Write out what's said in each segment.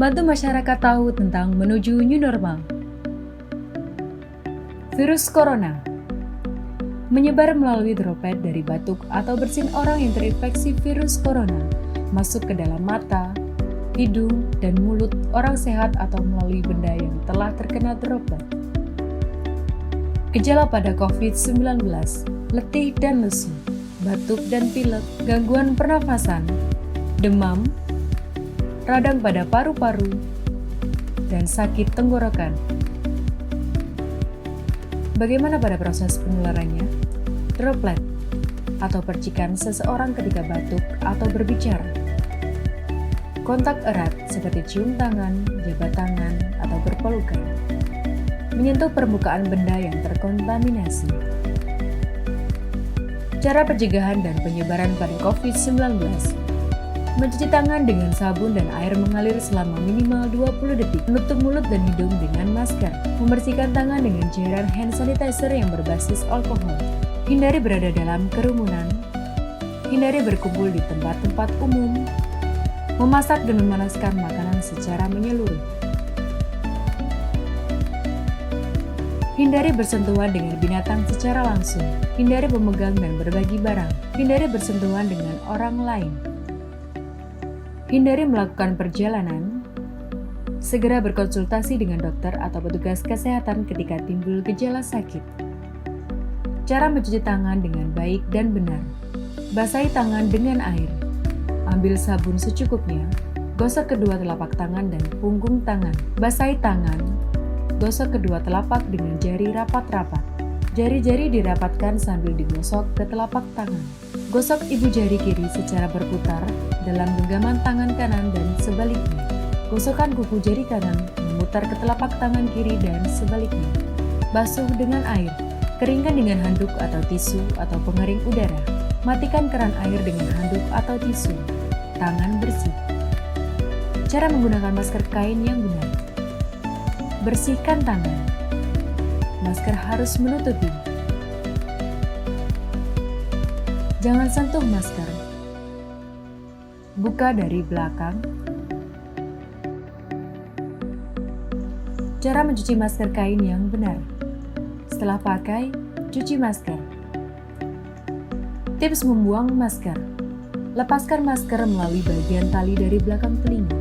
Bantu masyarakat tahu tentang menuju new normal. Virus corona menyebar melalui droplet dari batuk atau bersin orang yang terinfeksi virus corona, masuk ke dalam mata, hidung, dan mulut orang sehat atau melalui benda yang telah terkena droplet. Gejala pada COVID-19, letih dan lesu, batuk dan pilek, gangguan pernafasan, demam, radang pada paru-paru, dan sakit tenggorokan. Bagaimana pada proses penularannya? Droplet atau percikan seseorang ketika batuk atau berbicara. Kontak erat seperti cium tangan, jabat tangan, atau berpelukan. Menyentuh permukaan benda yang terkontaminasi. Cara pencegahan dan penyebaran pada COVID-19. Mencuci tangan dengan sabun dan air mengalir selama minimal 20 detik. Menutup mulut dan hidung dengan masker. Membersihkan tangan dengan cairan hand sanitizer yang berbasis alkohol. Hindari berada dalam kerumunan. Hindari berkumpul di tempat-tempat umum. Memasak dan memanaskan makanan secara menyeluruh. Hindari bersentuhan dengan binatang secara langsung. Hindari memegang dan berbagi barang. Hindari bersentuhan dengan orang lain. Hindari melakukan perjalanan. Segera berkonsultasi dengan dokter atau petugas kesehatan ketika timbul gejala sakit. Cara mencuci tangan dengan baik dan benar. Basahi tangan dengan air. Ambil sabun secukupnya. Gosok kedua telapak tangan dan punggung tangan. Basahi tangan. Gosok kedua telapak dengan jari rapat-rapat. Jari-jari dirapatkan sambil digosok ke telapak tangan. Gosok ibu jari kiri secara berputar dalam genggaman tangan kanan dan sebaliknya. Gosokkan kuku jari kanan memutar ke telapak tangan kiri dan sebaliknya. Basuh dengan air. Keringkan dengan handuk atau tisu atau pengering udara. Matikan keran air dengan handuk atau tisu. Tangan bersih. Cara menggunakan masker kain yang benar. Bersihkan tangan. Masker harus menutupi. Jangan sentuh masker. Buka dari belakang. Cara mencuci masker kain yang benar. Setelah pakai, cuci masker. Tips membuang masker. Lepaskan masker melalui bagian tali dari belakang telinga.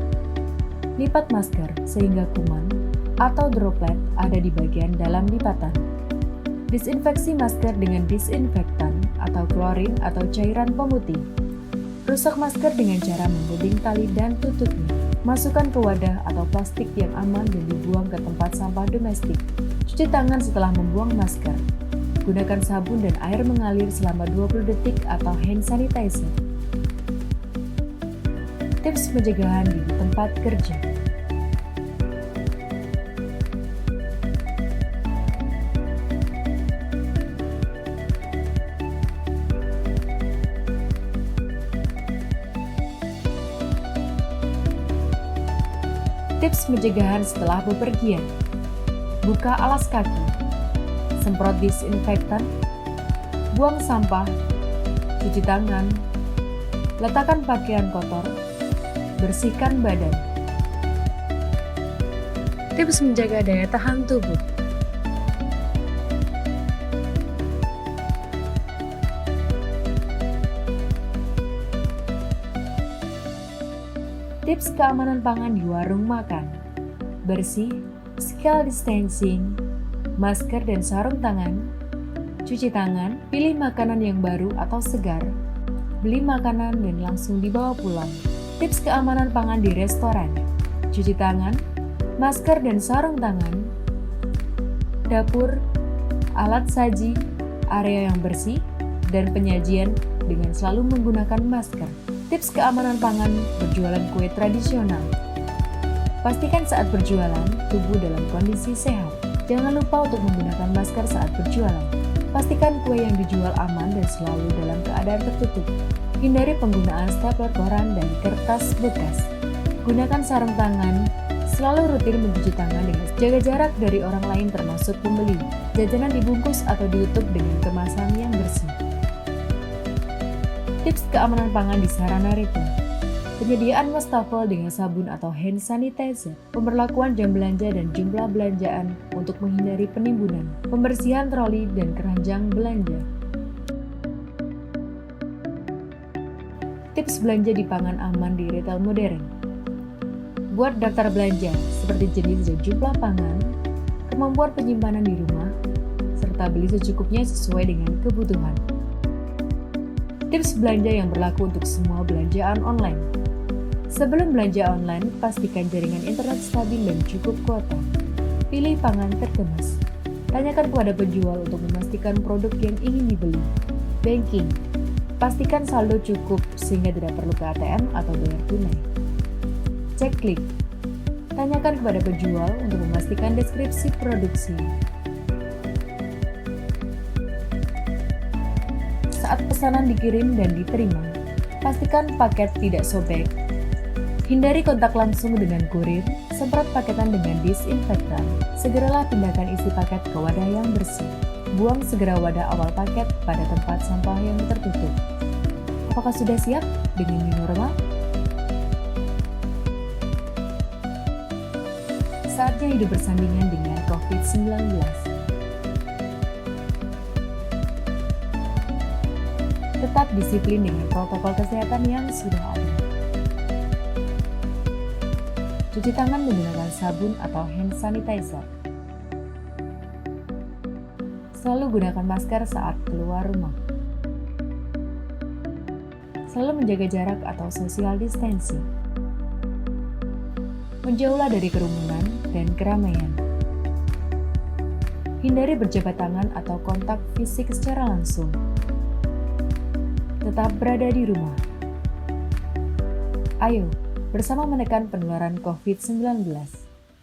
Lipat masker sehingga kuman atau droplet ada di bagian dalam lipatan. Disinfeksi masker dengan disinfektan atau klorin atau cairan pemutih. Rusak masker dengan cara menggulung tali dan tutupnya. Masukkan ke wadah atau plastik yang aman dan dibuang ke tempat sampah domestik. Cuci tangan setelah membuang masker. Gunakan sabun dan air mengalir selama 20 detik atau hand sanitizer. Tips pencegahan di tempat kerja. Tips pencegahan setelah bepergian. Buka alas kaki. Semprot disinfektan. Buang sampah. Cuci tangan. Letakkan pakaian kotor. Bersihkan badan. Tips menjaga daya tahan tubuh. Tips keamanan pangan di warung makan. Bersih, physical distancing, masker dan sarung tangan, cuci tangan, pilih makanan yang baru atau segar, beli makanan dan langsung dibawa pulang. Tips keamanan pangan di restoran. Cuci tangan, masker dan sarung tangan, dapur, alat saji, area yang bersih, dan penyajian dengan selalu menggunakan masker. Tips keamanan pangan berjualan kue tradisional. Pastikan saat berjualan, tubuh dalam kondisi sehat. Jangan lupa untuk menggunakan masker saat berjualan. Pastikan kue yang dijual aman dan selalu dalam keadaan tertutup. Hindari penggunaan stapler koran dan kertas bekas. Gunakan sarung tangan. Selalu rutin mencuci tangan dengan jaga jarak dari orang lain termasuk pembeli. Jajanan dibungkus atau ditutup dengan kemasan yang bersih. Tips keamanan pangan di sarana retail. penyediaan wastafel dengan sabun atau hand sanitizer, pemberlakuan jam belanja dan jumlah belanjaan untuk menghindari penimbunan, pembersihan troli dan keranjang belanja. Tips belanja di pangan aman di retail modern. Buat daftar belanja seperti jenis dan jumlah pangan, kemampuan penyimpanan di rumah, serta beli secukupnya sesuai dengan kebutuhan. Tips belanja yang berlaku untuk semua belanjaan online. Sebelum belanja online, pastikan jaringan internet stabil dan cukup kuota. Pilih pangan terkemas. Tanyakan kepada penjual untuk memastikan produk yang ingin dibeli. Banking. Pastikan saldo cukup sehingga tidak perlu ke ATM atau bayar tunai. Cek klik. Tanyakan kepada penjual untuk memastikan deskripsi produksi. Saat pesanan dikirim dan diterima, pastikan paket tidak sobek. Hindari kontak langsung dengan kurir, semprot paketan dengan disinfektan. Segeralah pindahkan isi paket ke wadah yang bersih. Buang segera wadah awal paket pada tempat sampah yang tertutup. Apakah sudah siap dengan new normal? Saatnya hidup bersandingan dengan COVID-19. Tetap disiplin dengan protokol kesehatan yang sudah ada. Cuci tangan menggunakan sabun atau hand sanitizer. Selalu gunakan masker saat keluar rumah. Selalu menjaga jarak atau social distancing. Menjauhlah dari kerumunan dan keramaian. Hindari berjabat tangan atau kontak fisik secara langsung. Tetap berada di rumah. Ayo, bersama menekan penularan COVID-19.